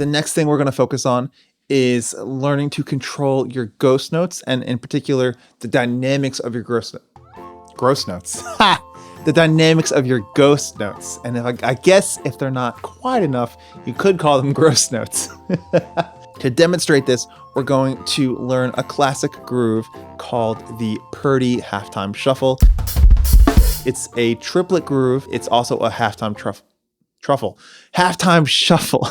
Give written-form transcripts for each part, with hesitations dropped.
The next thing we're going to focus on is learning to control your ghost notes, and in particular, the dynamics of your gross notes. Ha! The dynamics of your ghost notes. And I guess if they're not quite enough, you could call them gross notes. To demonstrate this, we're going to learn a classic groove called the Purdy halftime shuffle. It's a triplet groove. It's also a halftime truffle. Halftime shuffle.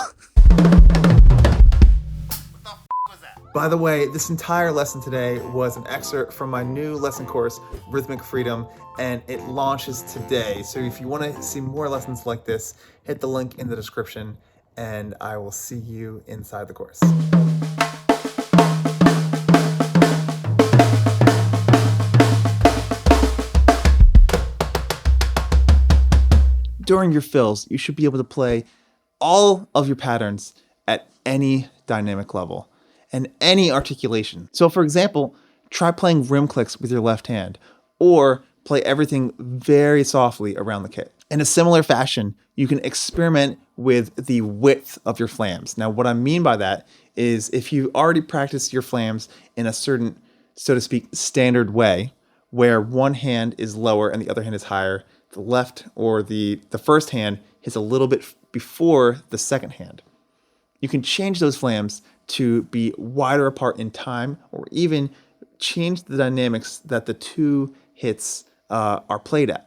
By the way, this entire lesson today was an excerpt from my new lesson course, Rhythmic Freedom, and it launches today. So if you want to see more lessons like this, hit the link in the description, and I will see you inside the course. During your fills, you should be able to play all of your patterns at any dynamic level and any articulation. So for example, try playing rim clicks with your left hand, or play everything very softly around the kit. In a similar fashion, you can experiment with the width of your flams. Now, what I mean by that is if you already practiced your flams in a certain, so to speak, standard way, where one hand is lower and the other hand is higher, the left or the first hand hits a little bit before the second hand. You can change those flams to be wider apart in time, or even change the dynamics that the two hits are played at.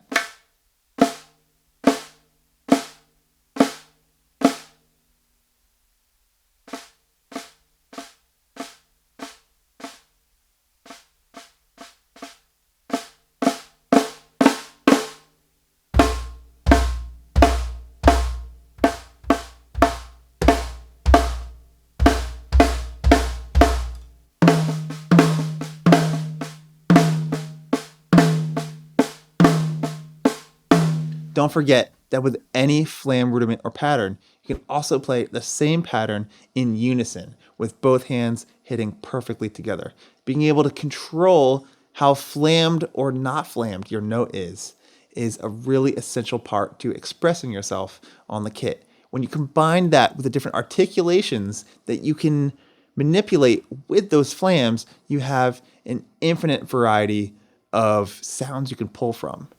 Don't forget that with any flam rudiment or pattern, you can also play the same pattern in unison with both hands hitting perfectly together. Being able to control how flammed or not flammed your note is a really essential part to expressing yourself on the kit. When you combine that with the different articulations that you can manipulate with those flams, you have an infinite variety of sounds you can pull from.